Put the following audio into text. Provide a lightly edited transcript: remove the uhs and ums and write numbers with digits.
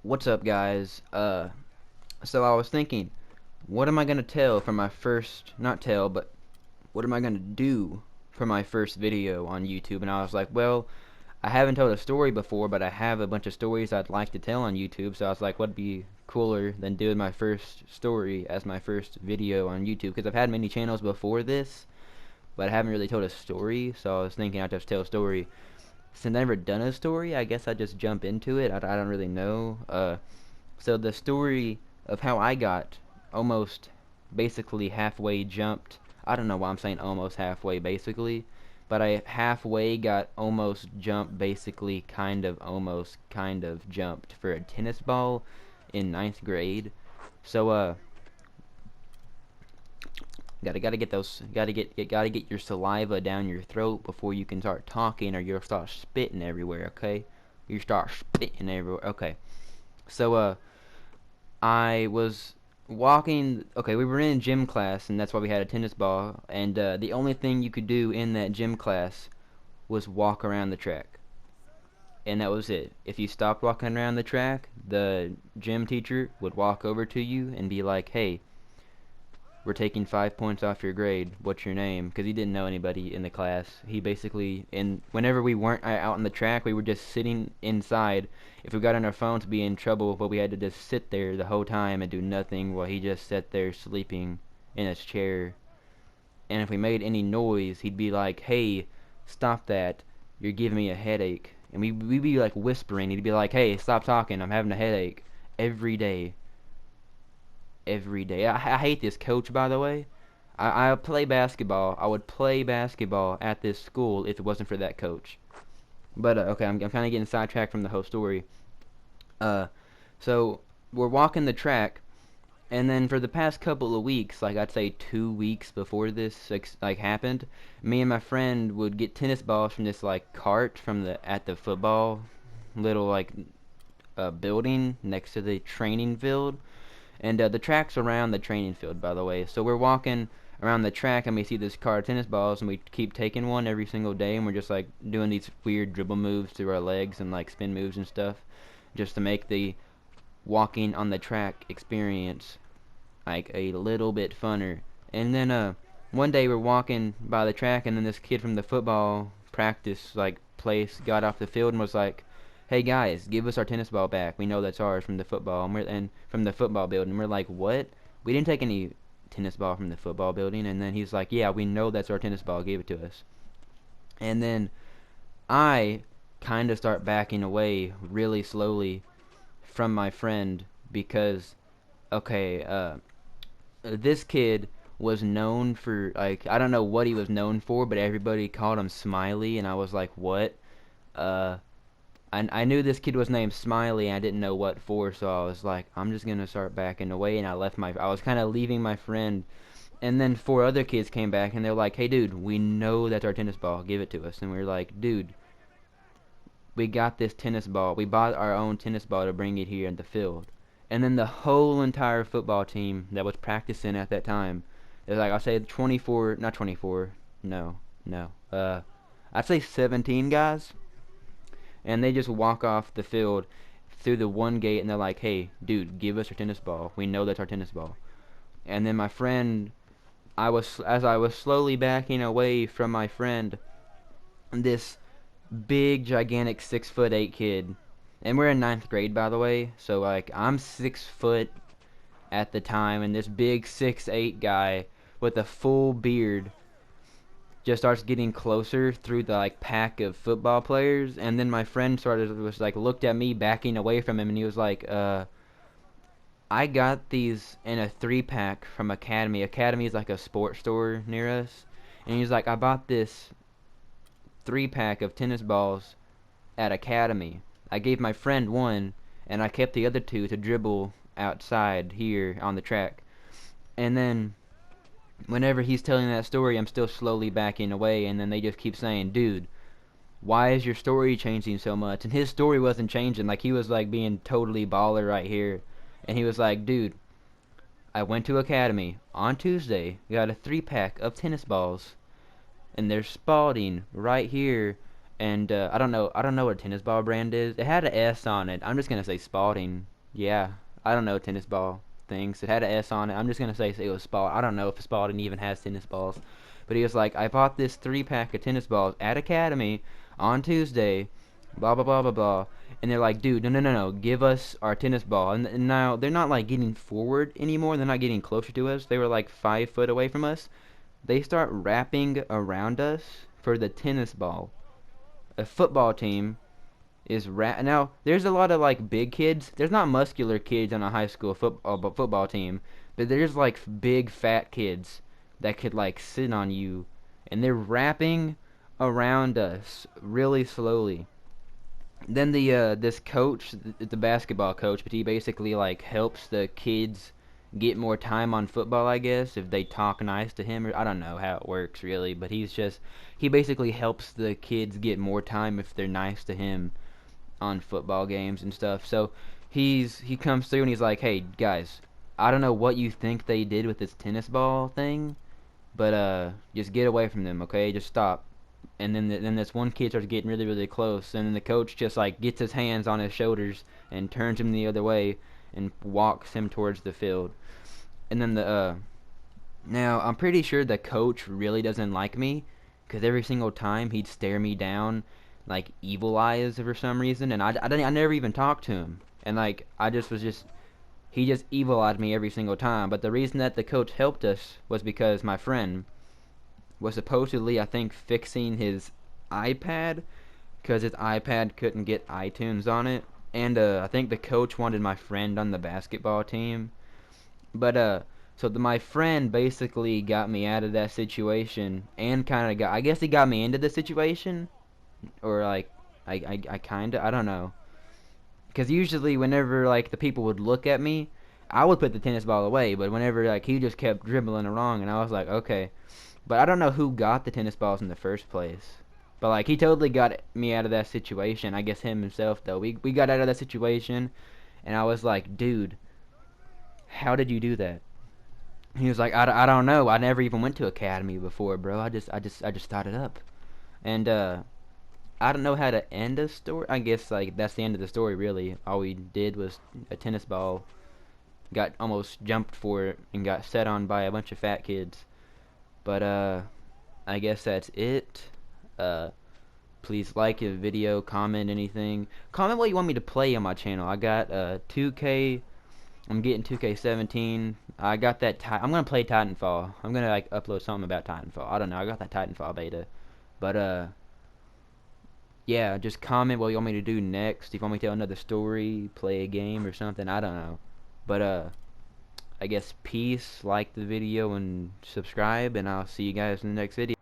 What's up, guys? So I was thinking, what am I gonna tell for my first, not tell, but what am I gonna do for my first video on YouTube? And I was like, well, I haven't told a story before, but I have a bunch of stories I'd like to tell on YouTube. So I was like, what'd be cooler than doing my first story as my first video on YouTube? Because I've had many channels before this, but I haven't really told a story. So I was thinking I'd just tell a story. Since I've never done a story, I guess I just jump into it. I don't really know. So the story of how I got almost basically halfway jumped. I don't know why I'm saying almost halfway basically, but I halfway got almost jumped basically almost kind of jumped for a tennis ball in ninth grade. So gotta get your saliva down your throat before you can start talking, or you'll start spitting everywhere. Okay, you start spitting everywhere. Okay, so I was walking. Okay, we were in gym class, and that's why we had a tennis ball. And the only thing you could do in that gym class was walk around the track, and that was it. If you stopped walking around the track, the gym teacher would walk over to you and be like, "Hey, we're taking 5 points off your grade. What's your name?" Because he didn't know anybody in the class. He basically, and whenever we weren't out on the track, we were just sitting inside. If we got on our phones, be in trouble, but we had to just sit there the whole time and do nothing while he just sat there sleeping in his chair. And if we made any noise, he'd be like, "Hey, stop that. You're giving me a headache." And we'd be like whispering. He'd be like, "Hey, stop talking. I'm having a headache." Every day. Every day. I hate this coach, by the way. I play basketball. I would play basketball at this school if it wasn't for that coach. But okay, I'm kind of getting sidetracked from the whole story. Uh, so we're walking the track, and then for the past couple of weeks, like I'd say 2 weeks before this like happened, me and my friend would get tennis balls from this like cart from the at the football little like building next to the training field. And the track's around the training field, by the way. So we're walking around the track, and we see this car of tennis balls, and we keep taking one every single day, and we're just like doing these weird dribble moves through our legs and like spin moves and stuff, just to make the walking on the track experience like a little bit funner. And then one day we're walking by the track, and then this kid from the football practice like place got off the field and was like, "Hey guys, give us our tennis ball back. We know that's ours from the football." And from the football building. We're like, "What? We didn't take any tennis ball from the football building." And then he's like, "Yeah, we know that's our tennis ball. Give it to us." And then I kind of start backing away really slowly from my friend because, okay, this kid was known for, like, I don't know what he was known for, but everybody called him Smiley, and I was like, what? Uh, I knew this kid was named Smiley, and I didn't know what for, so I was like, I'm just gonna start backing away, and I was kind of leaving my friend, and then four other kids came back, and they're like, "Hey, dude, we know that's our tennis ball, give it to us." And we were like, "Dude, we got this tennis ball, we bought our own tennis ball to bring it here in the field." And then the whole entire football team that was practicing at that time, it was like, I'll say 24, not 24, no, no, I'd say 17 guys, and they just walk off the field through the one gate, and they're like, "Hey, dude, give us your tennis ball. We know that's our tennis ball." And then my friend, as I was slowly backing away from my friend, this big, gigantic 6'8" kid, and we're in ninth grade, by the way, so like I'm 6 foot at the time, and this big 6'8" guy with a full beard just starts getting closer through the like pack of football players. And then my friend was like looked at me backing away from him, and he was like, "I got these in a 3-pack from Academy. Academy is like a sports store near us." And he's like, "I bought this 3-pack of tennis balls at Academy. I gave my friend one, and I kept the other two to dribble outside here on the track." And then whenever he's telling that story, I'm still slowly backing away, and then they just keep saying, "Dude, why is your story changing so much?" And his story wasn't changing. Like, he was like being totally baller right here. And he was like, "Dude, I went to Academy on Tuesday, got a 3-pack of tennis balls, and there's Spalding right here And I don't know what a tennis ball brand is. It had an S on it. I'm just gonna say Spalding. Yeah, I don't know tennis ball things. It had an S on it. I'm just gonna say it was Spalding. I don't know if Spalding even has tennis balls. But he was like, I bought this 3 pack of tennis balls at Academy on Tuesday, blah blah blah blah blah. And they're like, dude, no, give us our tennis ball. And now they're not like getting forward anymore. They're not getting closer to us. They were like 5 foot away from us. They start wrapping around us for the tennis ball. A football team is now there's a lot of like big kids. There's not muscular kids on a high school football team, but there's like big fat kids that could like sit on you, and they're wrapping around us really slowly. Then the this coach, the basketball coach, but he basically like helps the kids get more time on football, I guess, if they talk nice to him, or I don't know how it works really, but he basically helps the kids get more time if they're nice to him on football games and stuff. So he comes through and he's like, "Hey guys, I don't know what you think they did with this tennis ball thing, but just get away from them, okay? Just stop." And then this one kid starts getting really close, and then the coach just like gets his hands on his shoulders and turns him the other way and walks him towards the field. And then now I'm pretty sure the coach really doesn't like me, because every single time he'd stare me down like evil eyes for some reason, and I never even talked to him, and like I just was just he just evil eyed me every single time. But the reason that the coach helped us was because my friend was supposedly, I think, fixing his iPad, because his iPad couldn't get iTunes on it, and I think the coach wanted my friend on the basketball team. But my friend basically got me out of that situation, and kind of I guess he got me into the situation, or like I kind of, I don't know, because usually whenever like the people would look at me, I would put the tennis ball away, but whenever like he just kept dribbling along, and I was like, okay. But I don't know who got the tennis balls in the first place. But like he totally got me out of that situation. I guess him himself though. We got out of that situation, and I was like, dude, how did you do that? He was like, I don't know. I never even went to academy before, bro. I just started up, and I don't know how to end a story. I guess like that's the end of the story really. All we did was a tennis ball got almost jumped for it and got set on by a bunch of fat kids. But I guess that's it. Uh, please like the video, comment anything. Comment what you want me to play on my channel. I got 2K. I'm getting 2K17. I got that. I'm gonna play Titanfall. I'm gonna like upload something about Titanfall. I don't know. I got that Titanfall beta. But yeah. Just comment what you want me to do next. If you want me to tell another story, play a game or something. I don't know. But I guess peace, like the video, and subscribe, and I'll see you guys in the next video.